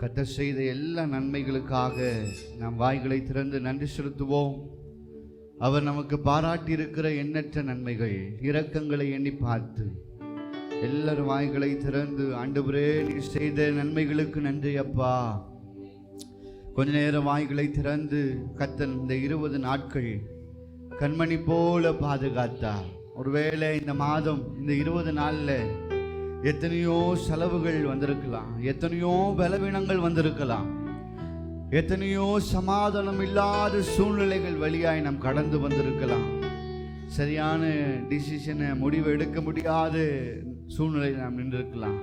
கர்த்தர் செய்த எல்லா நன்மைகளுக்காக நாம் வாய்களை திறந்து நன்றி செலுத்துவோம். அவர் நமக்கு பாராட்டி இருக்கிற எண்ணற்ற நன்மைகள், இரக்கங்களை எண்ணி பார்த்து எல்லாரும் வாய்களை திறந்து, ஆண்டவரே நீர் செய்த நன்மைகளுக்கு நன்றி அப்பா. கொஞ்ச நேரம் வாய்களை திறந்து, கர்த்தர் இந்த 20 நாட்கள் கண்மணி போல பாதுகாத்தார். ஒருவேளை இந்த மாதம் இந்த 20 நாளில் எத்தனையோ செலவுகள் வந்திருக்கலாம், எத்தனையோ பலவீனங்கள் வந்திருக்கலாம், எத்தனையோ சமாதானம் இல்லாத சூழ்நிலைகள் வழியாய் நாம் கடந்து வந்திருக்கலாம். சரியான டிசிஷனை முடிவு எடுக்க முடியாத சூழ்நிலை நாம் நின்றிருக்கலாம்.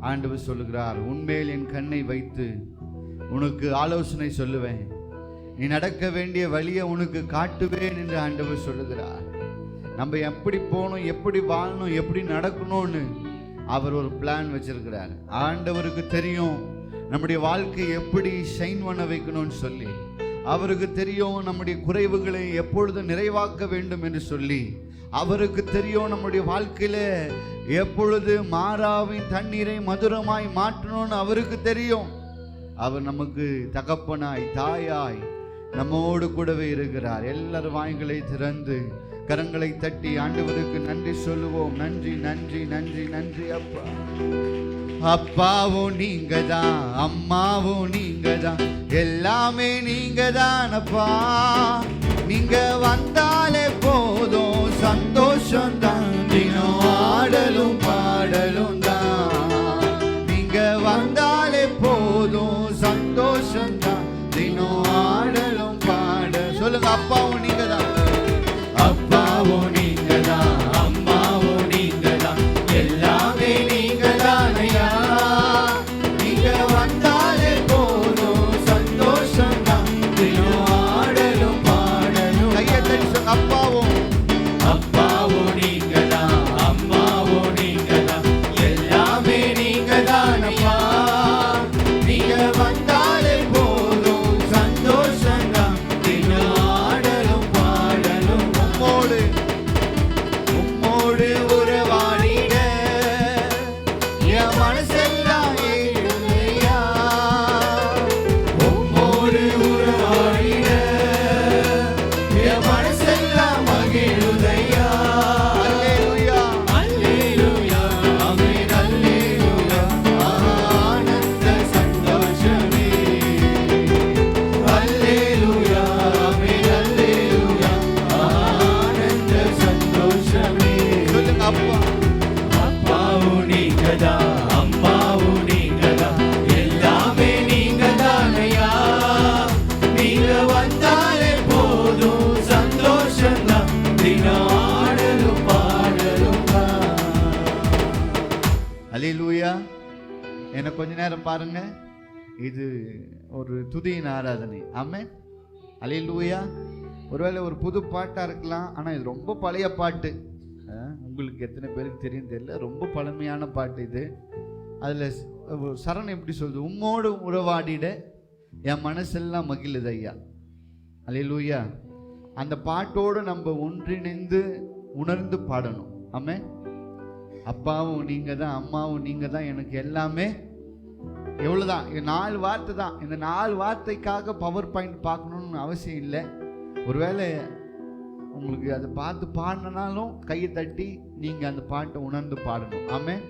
ஆண்டவர் சொல்லுகிறார், உன்மேல் என் கண்ணை வைத்து உனக்கு ஆலோசனை சொல்லுவேன், நீ நடக்க வேண்டிய வழியை உனக்கு காட்டுவேன் என்று ஆண்டவர் சொல்லுகிறார். நம்ம எப்படி போகணும், எப்படி வாழணும், எப்படி நடக்கணும்னு அவர் ஒரு பிளான் வச்சிருக்கிறார். ஆண்டவருக்கு தெரியும் நம்முடைய வாழ்க்கை எப்படி ஷைன் பண்ண வைக்கணும்னு சொல்லி. அவருக்கு தெரியும் நம்முடைய குறைவுகளை எப்பொழுது நிறைவாக்க வேண்டும் என்று சொல்லி. அவருக்கு தெரியும் நம்முடைய வாழ்க்கையில எப்பொழுது மாறாவின் தண்ணீரை மதுரமாய் மாற்றணும்னு அவருக்கு தெரியும். அவர் நமக்கு தகப்பனாய் தாயாய் நம்மோடு கூடவே இருக்கிறார். எல்லாரும் வாய்களை திறந்து கரங்களை தட்டி ஆண்டவருக்கு நன்றி சொல்லுவோம். நன்றி நன்றி நன்றி நன்றி அப்பா. அப்பாவும் நீங்க தான், அம்மாவும் நீங்க தான், எல்லாமே நீங்க தான் அப்பா. நீங்க வந்தாலே போதும் சந்தோஷம் தான், தினம் ஆடலும் பாடலும் தான். நீங்க வந்தாலே போதும் சந்தோஷம் தான், தினம் ஆடலும் பாட. சொல்லுங்க, அப்பாவும் நீங்க தான், அப்பாவும் நீங்க தான், அம்மாவும் நீங்க தான், எல்லாமே நீங்க தான் ஐயா. நீங்க வந்தாலே போதும் சந்தோஷம் தான், தினம் ஆடலும் பாடலும். கையை தட்டி சொல்லுங்க, அப்பாவும் அப்பாவும் நீங்க தான், அம்மாவும் நீங்க தான், எல்லாமே நீங்க தான் ஐயா. நீங்க வந்தாலே போதும் சந்தோஷம் தான், தினம் ஆடலும் பாடலும். உம்மோடு உறவாடிட என் மனசெல்லாம் ஏழுமையா. உம்மோடு உறவாடிட என் மனசெல்லாம் மகிழுதையா. அல்லேலூயா அல்லேலூயா ஆமென் அல்லேலூயா. ஆனந்த சந்தோஷமே. அல்லேலூயா ஆமென் அல்லேலூயா. ஆனந்த சந்தோஷமே. சொல்லுங்க, அப்பா அப்பாவும் நீங்க தான், அம்மாவும் நீங்க தான், எல்லாமே நீங்க தான் ஐயா. நீங்க வந்தாலே போதும் சந்தோஷம் தான், தினம் ஆடலும் பாடலும் தான். அல்லேலூயா. என்ன கொஞ்ச நேரம் பாருங்க, இது ஒரு துதியின் ஆராதனை. ஆமென் அல்லேலூயா. ஒருவேளை ஒரு புது பாட்டா இருக்கலாம், ஆனா இது ரொம்ப பழைய பாட்டு. உங்களுக்கு எத்தனை பேருக்கு தெரியும் தெரியல, ரொம்ப பழமையான பாட்டு இது. அதுல சரணம் எப்படி சொல்லுது, உம்மோடு உறவாடிட என் மனசெல்லாம் மகிழுது ஐயா. அல்லேலூயா. அந்த பாட்டோடு நம்ம ஒன்றிணைந்து உணர்ந்து பாடணும். ஆமென். அப்பாவும் நீங்க தான், அம்மாவும் நீங்க தான், எனக்கு எல்லாமே. எவ்வளவுதான், 4 வார்த்தை தான். இந்த 4 வார்த்தைக்காக பவர் பாயிண்ட் பார்க்கணும்னு அவசியம் இல்லை. ஒருவேளை உங்களுக்கு அதை பார்த்து பாடினாலும் கையை தட்டி நீங்கள் அந்த பாட்டை உணர்ந்து பாடணும். ஆமென்.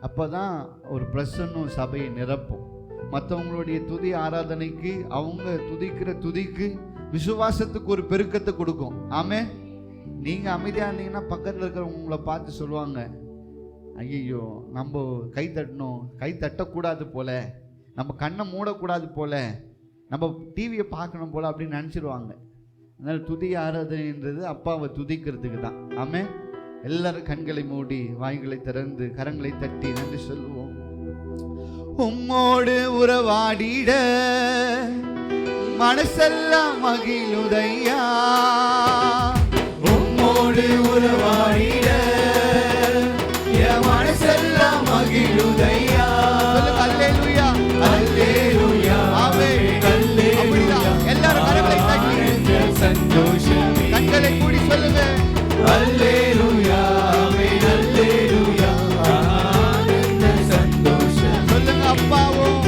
அப்போ தான் ஒரு பிரசன்னம் சபையை நிரப்பும். மற்றவங்களுடைய துதி ஆராதனைக்கு, அவங்க துதிக்கிற துதிக்கு விசுவாசத்துக்கு ஒரு பெருக்கத்தை கொடுக்கும். ஆமென். நீங்கள் அமைதியாக இருந்தீங்கன்னா பக்கத்தில் இருக்கிறவங்க உங்களை பார்த்து சொல்லுவாங்க, ஐயோ நம்ம கை தட்டணும், கை தட்டக்கூடாது போல, நம்ம கண்ணை மூடக்கூடாது போல, நம்ம டிவியை பார்க்கணும் போல அப்படின்னு நினச்சிடுவாங்க. அதனால் துதி ஆராதனைன்றது அப்பாவை துதிக்கிறதுக்கு தான். ஆமென். எல்லாரும் கண்களை மூடி வாய்களை திறந்து கரங்களை தட்டி நன்றி சொல்லுவோம். உம்மோடு உறவாடிட மனசெல்லாம் மகிழுதையா. உம்மோடு உறவாடிட என் மனசெல்லாம் மகிழுதையா. அல்லேலூயா அல்லேலூயா ஆமென் அல்லேலூயா. எல்லாரும் கரங்களை தட்டி சந்தோஷமே கண்களை மூடி சொல்லுங்க, அல்லேலூயா ஆமென் அல்லேலூயா. ஆனந்த சந்தோஷம். சொல்லுங்க, அப்பாவும்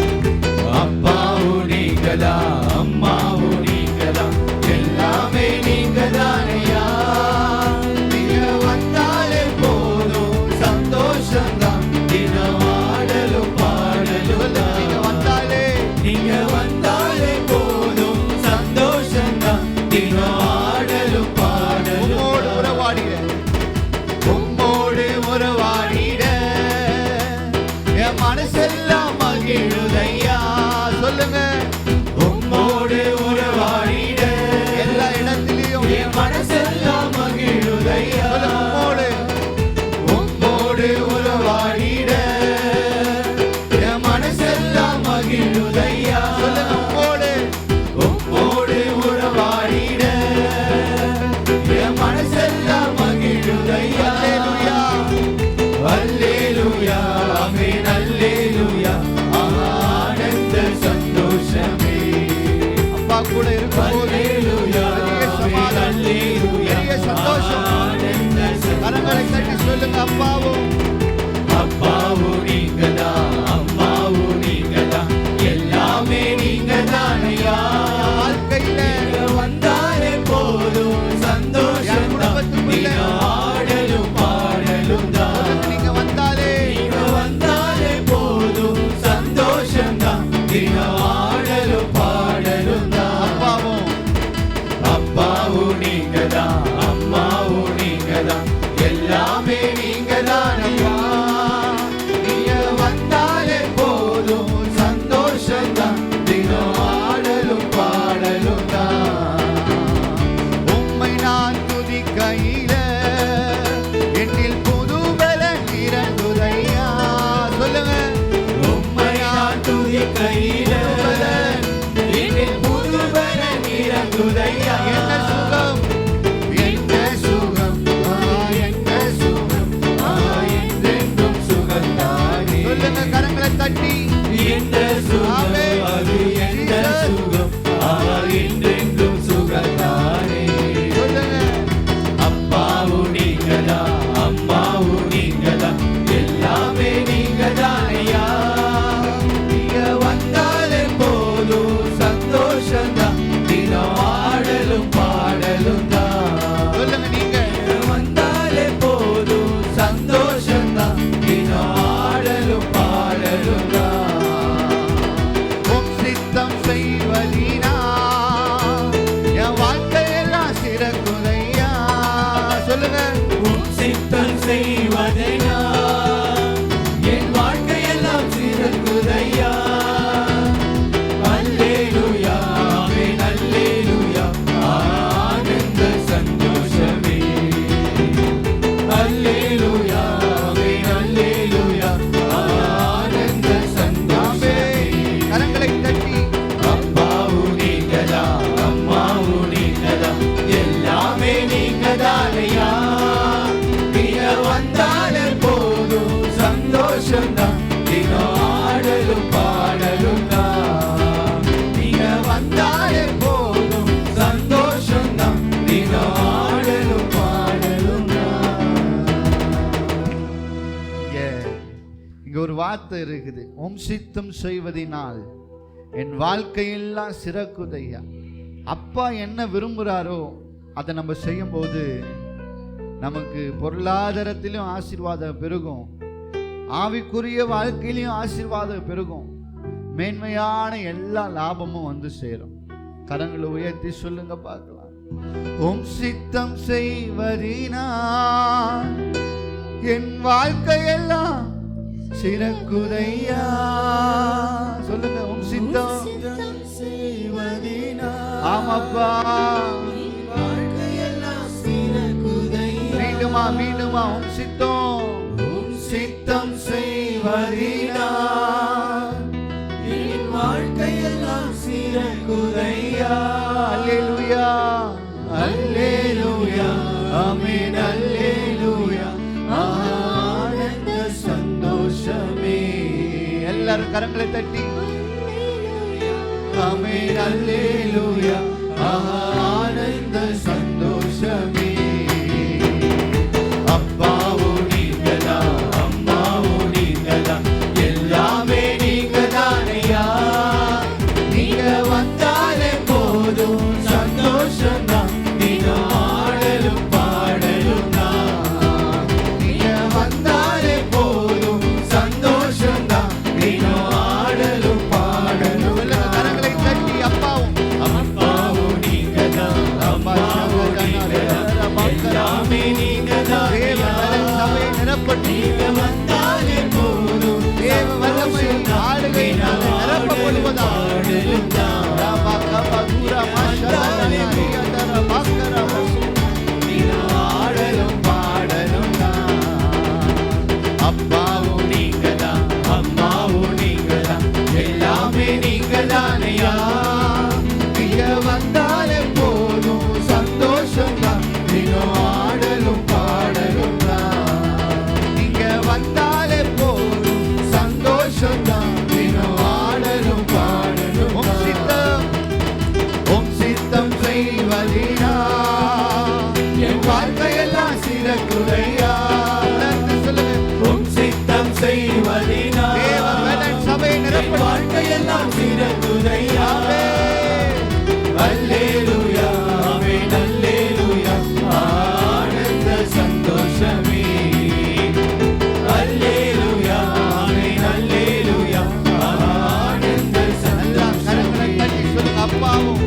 வருகையில என்னில் புதுபலன் இறங்குதையா. என்ன சுகம், என்ன சுகம், என்ன சுகம், என்றென்றும் சுகந்தானே. சொல்லுங்க கரங்களை தட்டி. என்ன சுகம் அது, என்ன சுகம், என்றென்றும் சுகந்தானே. சொல்லுங்க அப்பாவும் நீங்கதா, அம்மாவும் நீங்கதா, எல்லாமே நீங்கதானையா. நீங்க வந்தாலே போதும் சந்தோஷம்தான், தினம் ஆடலும் பாடலும் தான். சொல்லுங்க நீங்க வந்தாலே போதும் சந்தோஷம்தான், தினம் ஆடலும் பாடலும் தான். உம் சித்தம் செய்வதினா என் வாழ்க்கையெல்லாம் சிறக்குதையா. சொல்லுங்க உம் சித்தம் செய்வதையா என் வாழ்க்கையெல்லாம் சிறக்குதையா. அல்லேலூயா, ஆமென், அல்லேலூயா, ஆனந்த சந்தோஷமே. அல்லேலூயா, ஆமென், அல்லேலூயா, ஆனந்த சந்தோஷமே. கரங்களை தட்டி. அப்பாவும் நீங்கதா, அம்மாவும் நீங்கதா, எல்லாமே நீங்கதானையா. நீங்க வந்தாலே போதும் சந்தோஷம்தான், தினம் ஆடலும் பாடலும் தான். நீங்க வந்தாலே போதும் சந்தோஷம்தான், தினம் ஆடலும் பாடலும் தான். இங்க ஒரு வார்த்தை இருக்குது, உம் சித்தம் செய்வதினால் என் வாழ்க்கையெல்லாம் சிறக்குதையா. அப்பா என்ன விரும்புகிறாரோ அதை நம்ம செய்யும்போது நமக்கு பொருளாதாரத்திலும் ஆசீர்வாதம் பெருகும், ஆவிக்குரிய வாழ்க்கையிலும் ஆசீர்வாதம் பெருகும், மேன்மையான எல்லா லாபமும் வந்து சேரும். கரங்களை உயர்த்தி சொல்லுங்க பார்க்கலாம். உம் சித்தம் செய்வதினால் என் வாழ்க்கையெல்லாம் சிறக்குதையா. சொல்லுங்க உம் சித்தம் செய்வதினால் ஆமாப்பா. வாழ்க்கையெல்லாம் சிறக்குதையா. மீண்டுமா மீண்டுமா உம் சித்தம். உம் சித்தம் செய்வதினால் என் வாழ்க்கையெல்லாம் சிறக்குதையா. அல்லேலூயா அல்லேலூயா, ஆமென், அல்லேலூயா, ஆனந்த சந்தோஷமே. எல்லாரும் கரங்களை தட்டி. ஆமென், அல்லேலூயா, ஆனந்த சந்தோஷமே. அப்பாவும் நீங்கதா, அம்மாவும் நீங்கதா, எல்லாமே நீங்கதானையா. நீங்க வந்தாலே போதும் சந்தோஷம்தான், தினம் ஆடலும் பாடலும் தான். நீங்க வந்தாலே போதும் சந்தோஷம்தான், தினம் ஆடலும் பாடலும் தான். கரங்களை தட்டி. அப்பாவும் அப்பாவும் நீங்கதா, அம்மாவும் நீங்கதா, எல்லாமே நீங்கதானையா. சபை நிரப்பட்டி நீங்க வந்தாலே போதும் தேவ வல்லமை ஆளுகையினால் நிரப்பப்படுவதாக. பாடலும் தான். தினம் ஆடலும் பாடலும் தான். அப்பாவும் நீங்கதா, அம்மாவும் நீங்கதா, எல்லாமே நீங்கதானையா. நீங்க வந்தாலே போதும் சந்தோஷம்தான், தினம் ஆடலும் பாடலும் தான். நீங்க வந்தாலே போதும் சந்தோஷம்தான், தினம் ஆடலும் பாடலும் உம் தான். சித்தம் உம் சித்தம் செய்வதினா என் வாழ்க்கையெல்லாம் சிறக்குதையா. சொல்லுங்க. உம் சித்தம் செய்வதினா தேவ வல்லமை சபை என் நிரப்பட்டி. வாழ்க்கையெல்லாம் சிறக்குதையா. அல்லேலூயா, ஆமென், அல்லேலூயா, ஆனந்த சந்தோஷமே. அல்லேலூயா, ஆமென், அல்லேலூயா, ஆனந்த எல்லாம் கரங்களை சந்தோஷமே. தட்டி சொல்லுங்க. அப்பாவும்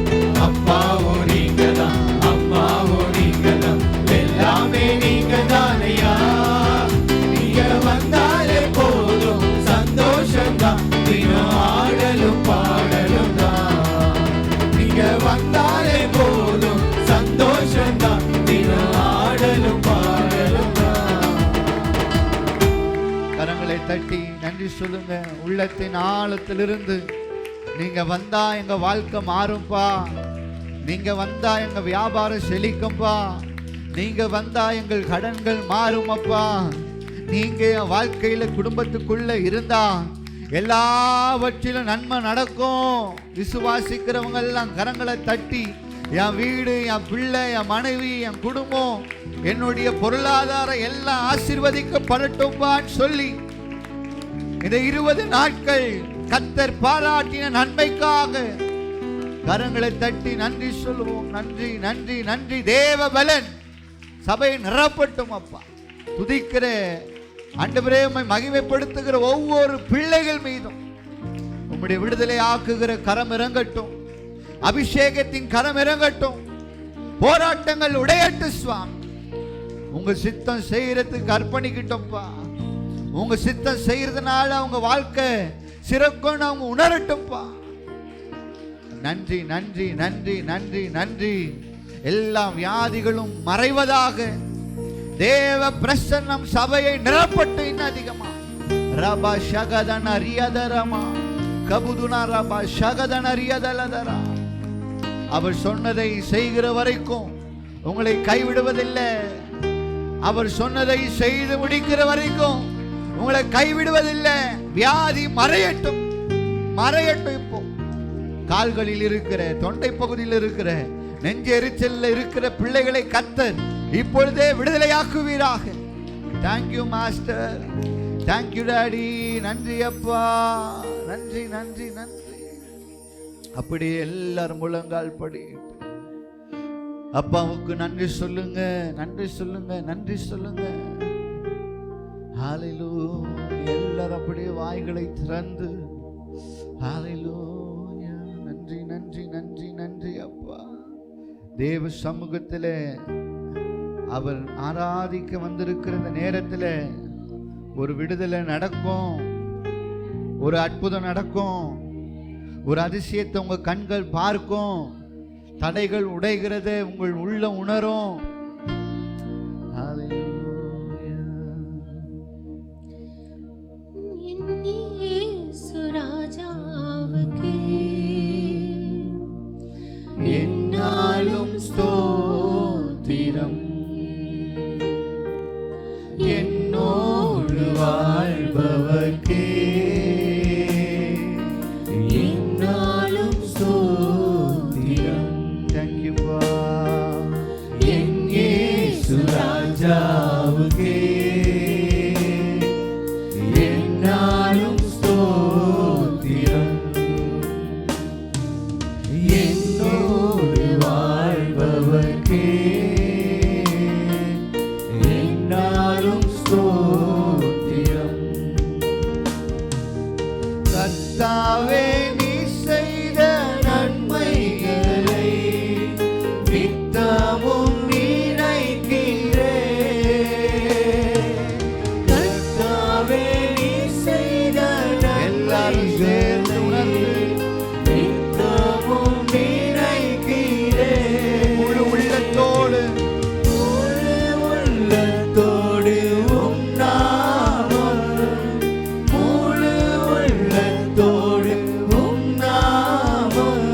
அப்பாவும் நீங்கதா, அம்மாவும் நீங்கதா, எல்லாமே நீங்கதானையா. நீங்க வந்தாலே போதும் சந்தோஷம்தான், தினம் ஆடலும் பாடலும் தான். நீங்க வந்தாலே போதும் சந்தோஷம்தான், தினம் ஆடலும் பாடலும் தான். கரங்களை தட்டி நன்றி சொல்லுங்க. உள்ளத்தின் ஆழத்திலிருந்து நீங்க வந்தா எங்க வாழ்க்கை மாறும்பா. நீங்க வந்தா எங்க வியாபாரம் செழிக்கும்பா. நீங்க வந்தா எங்கள் கடன்கள் மாறும் அப்பா. நீங்க என் வாழ்க்கையில குடும்பத்துக்குள்ள இருந்தா எல்லாவற்றிலும் நன்மை நடக்கும். விசுவாசிக்கிறவங்க எல்லாம் கரங்களை தட்டி, என் வீடு, என் பிள்ளை, என் மனைவி, என் குடும்பம், என்னுடைய பொருளாதாரம் எல்லாம் ஆசீர்வதிக்கப்படட்டும்பான்னு சொல்லி இந்த 20 நாட்கள் கர்த்தர் பாராட்டின நன்மைக்காக கரங்களை தட்டி நன்றி சொல்லுவோம். நன்றி நன்றி நன்றி. தேவ பலன் சபையை நிரப்பட்டும் அப்பா. துதிக்கிற ஆண்டவரே, உம்மை மகிமைப்படுத்துகிற ஒவ்வொரு பிள்ளைகள் மீதும் உம்முடைய விடுதலை ஆக்குகிற கரம் இறங்கட்டும். அபிஷேகத்தின் கரம் இறங்கட்டும். போராட்டங்கள் உடையட்டு சுவாமி. உங்க சித்தம் செய்யறதுக்கு அர்ப்பணிக்கிட்டோம்ப்பா. உங்க சித்தம் செய்யறதுனால அவங்க வாழ்க்கை சிறக்கும்னு அவங்க உணரட்டும்ப்பா. நன்றி நன்றி நன்றி நன்றி நன்றி. எல்லா வியாதிகளும் மறைவதாக. தேவ பிரசன்னம் சபையை நிரப்பட்டு இன்னும் அதிகமா. ரபா ஷகதன ரியதரமா கபுதுனா ரபா ஷகதன ரியதலதரா. அவர் சொன்னதை செய்கிற வரைக்கும் உங்களை கைவிடுவதில்லை. அவர் சொன்னதை செய்து முடிக்கிற வரைக்கும் உங்களை கைவிடுவதில்லை. வியாதி மறையட்டும், மறையட்டும். இப்போ கால்களில் இருக்கிற, தொண்டை பகுதியில் இருக்கிற, நெஞ்சு எரிச்சல்ல இருக்கிற பிள்ளைகளை கர்த்தர் இப்பொழுதே விடுதலையாக்குவீராக. Thank you master, thank you daddy. நன்றி அப்பா, நன்றி நன்றி நன்றி. அப்படியே எல்லாரும் முழங்கால் படி அப்பாவுக்கு நன்றி சொல்லுங்க, நன்றி சொல்லுங்க, நன்றி சொல்லுங்க. ஹalleluya. எல்லாரும் அப்படியே வாய்களை திறந்து ஹalleluya. நன்றி நன்றி நன்றி நன்றி அப்பா. தேவ சமூகத்தில் அவர் ஆராதிக்க வந்திருக்கிற இந்த நேரத்தில் ஒரு விடுதலை நடக்கும், ஒரு அற்புதம் நடக்கும், ஒரு அதிசயத்தை உங்க கண்கள் பார்க்கும். தடைகள் உடைகிறதை உங்கள் உள்ள உணரும். என்னாலும் ஸ்தோத்திரம், என்னோடு வாழ்பவர்க்கே என்னாலும் ஸ்தோத்திரம். தேங்க்யூ என் இயேசு ராஜாவுக்கே என்னாலும் ஸ்தோத்திரம். என்னோடு வாழ்பவர்க்கே என்னாலும் ஸ்தோத்திரம். கர்த்தாவே, நீ செய்த நன்மைகளை நித்தமும் நினைக்கிறேன். கர்த்தாவே, நீ செய்த எல்லாரும் சேர்ந்து உணர்ந்து நித்தமும் நினைக்கிறேன். முழு உள்ளத்தோடு முழு உள்ளத்தோடு உம் நாமம், முழு உள்ளத்தோடு உம் நாமம்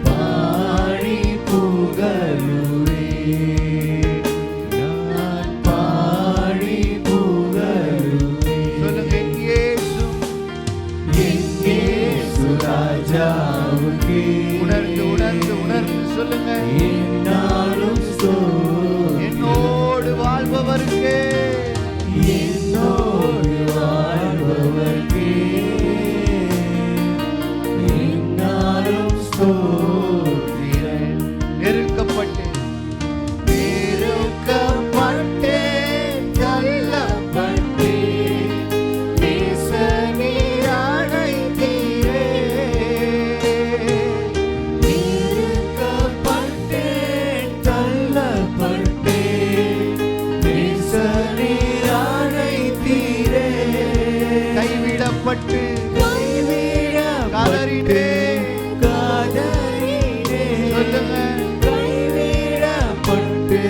பாடி புகழுவேன். நான் பாடி புகழுவேன். சொல்லுங்க. இயேசு என் இயேசு ராஜாவுக்கே உணர்ந்து உணர்ந்து உணர்ந்து சொல்லுங்க. என்னாலும் ஸ்தோத்திரம். என்னோடு வாழ்பவர்க்கே என்னோடு வாழ்பவர்க்கே என்னாலும் ஸ்தோத்திரம். நெருக்கப்பட்டேன், வெறுக்கப்பட்டேன், தள்ளப்பட்டேன், நேச நீர் அழைத்தீரே. வெறுக்கப்பட்டேன், தள்ளப்பட்டேன், நேச நீர் அழைத்தீரே. கைவிடப்பட்டு கைவிடப்பட்டு காதறினேன். சொல்லுங்க. கைவிடப்பட்டு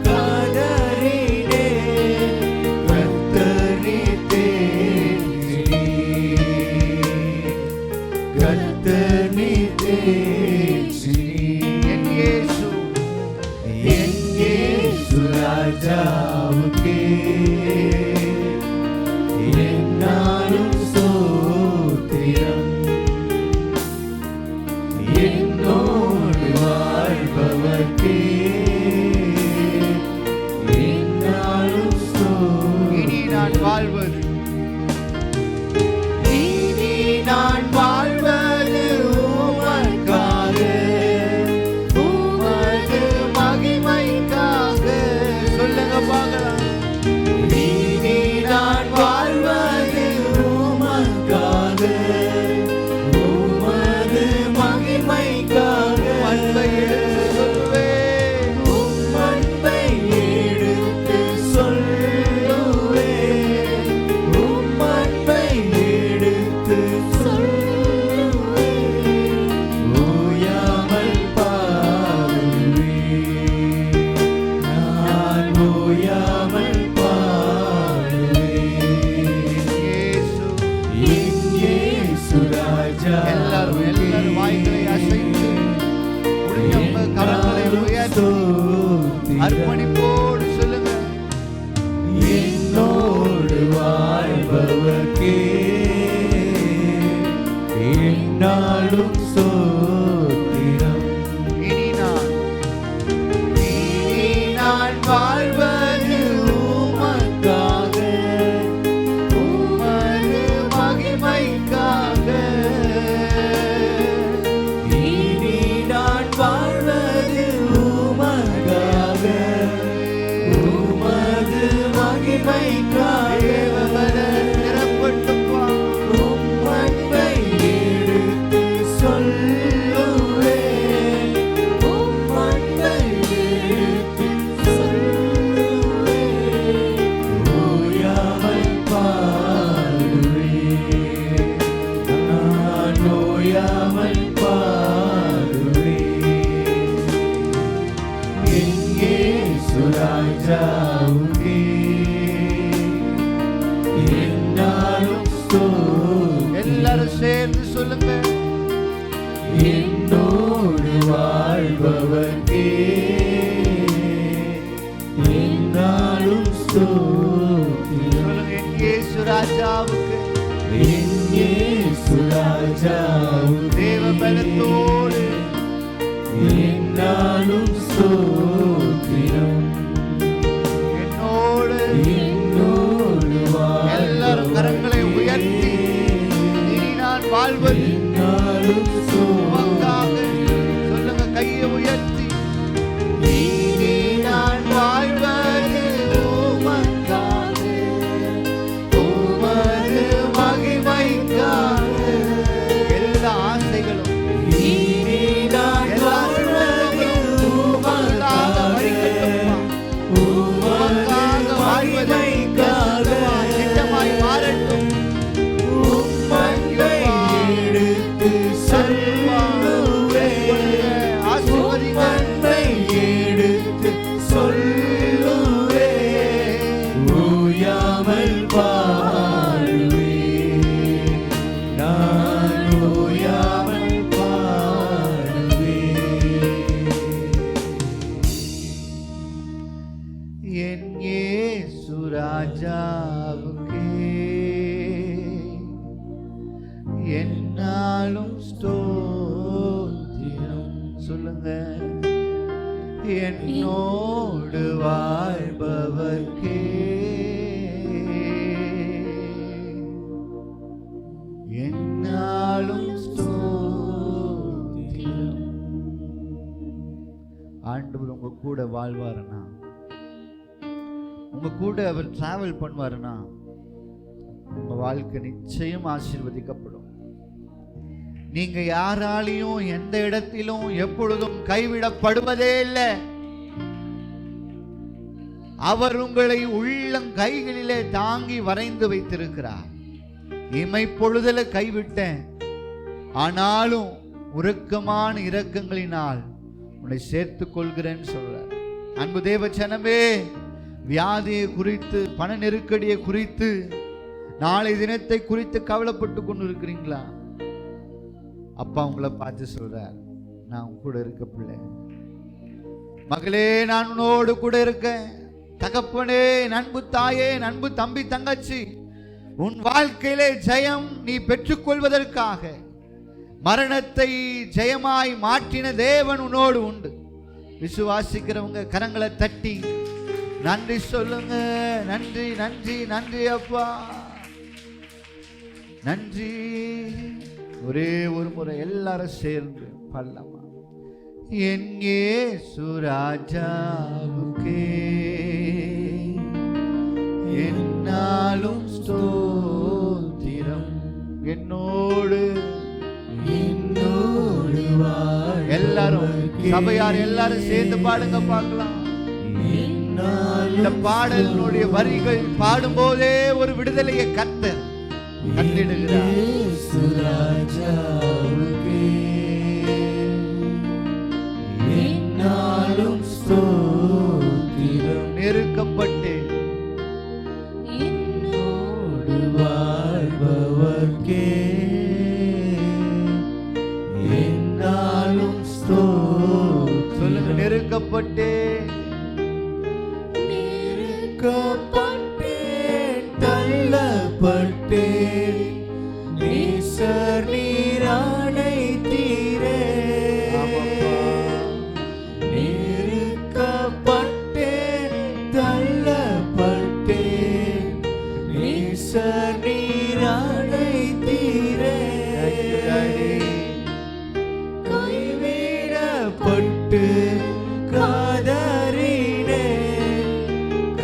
காதறினேன். கர்த்தர் நீர் தேடினீர். கர்த்தர் நீர் தேற்றினீர். என் இயேசு என் இயேசு ராஜாவுக்கே என்னாலும் ஸ்தோத்திரம். என்னோடு வாழ்பவர்க்கே என்னாலும் ஸ்தோத்திரம். இனி நான் வாழ்வது இனி நான் வாழ்வது உமக்காக, உமது மகிமைக்காக. சொல்லுங்க பார்க்கலாம். இனி நான் வாழ்வது உமக்காக, உமது மகிமைக்காக. அன்பை எடுத்து சொல்லுவேன். உம் அன்பை எடுத்து சொல்லுவேன். உம் அன்பை எடுத்து சொல்லுவேன். ஓயாமல் பாடுவேன். நான் ஓயாமல் பாடுவேன். இயேசு என் இயேசு ராஜா. எல்லாரும் வாய்களை அசைத்து முடிஞ்சவங்க கரங்களை உயர்த்தி அர்ப்பணிப்போடு சொல்லுங்க. என்னோடு வாழ்பவர்க்கே என்னாலும் ஸ்தோத்திரம். இனி நான் வாழ்வது உமக்காக, உமது மகிமைக்காக. இனி நான் வாழ்வது உமக்காக, உமது மகிமைக்காக. நிரப்பட்டுப்பா. உம் அன்பை எடுத்து சொல்லுவேன். உம் அன்பை எடுத்து சொல்லுவேன். ஓயாமல் பாடுவேன். நான் ஓயாமல் பாடுவேன். என் இயேசு ராஜாவுக்கே என்னாலும் ஸ்தோத்திரம். எல்லாரும் சேர்ந்து சொல்லுங்க. என்னோடு வாழ்பவர்க்கே என்னாலும் ஸ்தோத்திரம். சொல்லுங்க. என் இயேசு ராஜாவுக்கு என் இயேசு ராஜாவுக்கே தேவ பலத்தோடு என்னாலும் ஸ்தோத்திரம். என்னோடு என்னோடு எல்லாரும் கரங்களை உயர்த்தி இனி நான் வாழ்வது என்னாலும் உமக்காக. சொல்லுங்க. கையை உயர்த்தி இனி நான் வாழ்வது உமக்காக, உமது மகிமைக்காக. எல்லா ஆசைகளும் இனி நான் வாழ்வது உமக்காக, உமது மகிமைக்காக. திட்டமாய் மாறட்டும். உம் அன்பை எடுத்து சொல்லுவேன். உம் அன்பை எடுத்து சொல்லுவேன். ஓயாமல் பாடுவேன். நான் ஓயாமல் பாடுவேன். என் இயேசு ராஜாவுக்கே என்னாலும் ஸ்தோத்திரம். சொல்லுங்க. என்னோடு வாழ்பவர்க்கே என்னாலும் ஸ்தோத்திரம். ஆண்டவர் உங்க கூட வாழ்வாருன்னா, உங்க கூட அவர் டிராவல் பண்ணுவாருன்னா உங்க வாழ்க்கை நிச்சயம் ஆசீர்வதிக்கப்படும். நீங்க யாராலையும் எந்த இடத்திலும் எப்பொழுதும் கைவிடப்படுவதே இல்லை. அவர் உங்களை உள்ளங்கைகளிலே தாங்கி வரைந்து வைத்திருக்கிறார். இமைப்பொழுதுல கைவிட்டேன், ஆனாலும் உருக்கமான இரக்கங்களினால் உன்னை சேர்த்துக் கொள்கிறேன்னு சொல்றார். அன்பு தேவ ஜனமே, வியாதியை குறித்து, பண நெருக்கடியை குறித்து, நாளை தினத்தை குறித்து கவலைப்பட்டு கொண்டு இருக்கிறீங்களா? அப்பா உங்களை பார்த்து சொல்றார், நான் உன் கூட இருக்க பிள்ளை. மகளே, நான் உன்னோடு கூட இருக்கேன். தகப்பனே, அன்பு தாயே, அன்பு தம்பி தங்கச்சி, உன் வாழ்க்கையிலே ஜெயம் நீ பெற்றுக்கொள்வதற்காக மரணத்தை ஜெயமாய் மாற்றின தேவன் உன்னோடு உண்டு. விசுவாசிக்கிறவங்க கரங்களை தட்டி நன்றி சொல்லுங்க. நன்றி நன்றி நன்றி அப்பா, நன்றி. ஒரே ஒரு முறை எல்லாரும் சேர்ந்து பாடலாமா? என் இயேசு ராஜாவுக்கே என்னாலும் ஸ்தோத்திரம். என்னோடு எல்லாரும் சபையார் எல்லாரும் சேர்ந்து பாடுங்க பார்க்கலாம். இந்த பாடலினுடைய வரிகள் பாடும்போதே ஒரு விடுதலையை கத்திடுகிறார். நெருக்கப்பட்டு வாழ்பவர்க்கே என்னாலும் சொல்லுங்க. நெருக்கப்பட்டேன் தள்ளப்பட்டேன், நீசர் நீரானை தீரே. நெருக்கப்பட்டேன் தள்ளப்பட்டேன், நீசர் நீரானை தீரே. கைவிடப்பட்டு காதறினே,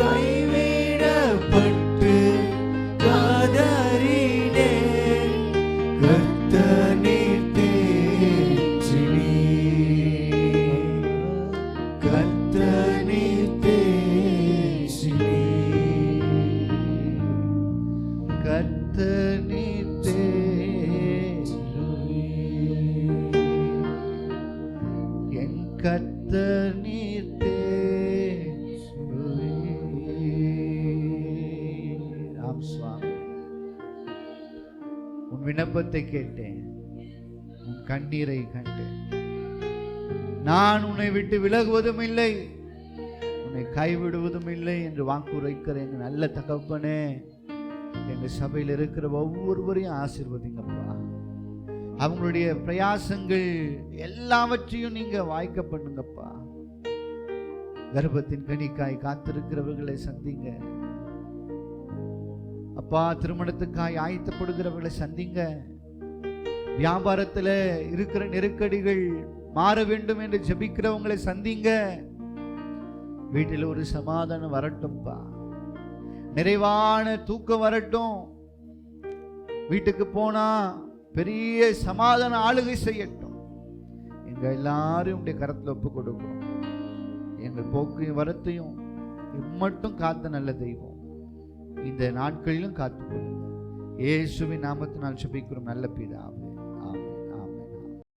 கைவிடப்பட்டு காதறினே. கர்த்தர் நீர் தேற்றினீ, கர்த்தர் நீர் தேற்றினீ, கர்த்தர் நீர் தேற்றினீ, என் கர்த்தர் நீர் தேற்றினீ. ஆம் சுவாமி, உன் விண்ணப்பத்தை கேட்டேன், உன் கண்ணீரை கண்டேன். நான் உன்னை விட்டு விலகுவதும் இல்லை, உன்னை கைவிடுவதும் இல்லை என்று வாக்குரைக்கிற எங்க நல்ல தகப்பனே, எங்க சபையில் இருக்கிற ஒவ்வொருவரையும் ஆசீர்வதிங்கப்பா. அவங்களுடைய பிரயாசங்கள் எல்லாவற்றையும் நீங்க வாய்க்க பண்ணுங்கப்பா. கர்ப்பத்தின் கனிக்காய் காத்திருக்கிறவர்களை சந்திங்க அப்பா. திருமணத்துக்காய் ஆயத்தப்படுகிறவர்களை சந்திங்க. வியாபாரத்துல இருக்கிற நெருக்கடிகள் மாற வேண்டும் என்று ஜெபிக்கிறவங்களை சந்திங்க. வீட்டில் ஒரு சமாதானம் வரட்டும்பா, நிறைவான தூக்கம் வரட்டும். வீட்டுக்கு போனா பெரிய சமாதான ஆளுகை செய்யட்டும். எங்க எல்லாரும் உடைய கரத்துல ஒப்பு கொடுக்கிறோம். எங்கள் போக்கையும் வரத்தையும் மட்டும் காத்த நல்ல தெய்வம், இந்த நாட்களிலும் காத்துக்கொள்ளும். இயேசுவின் நாமத்தினால் ஜெபிக்கிறோம் நல்ல பிதாவே.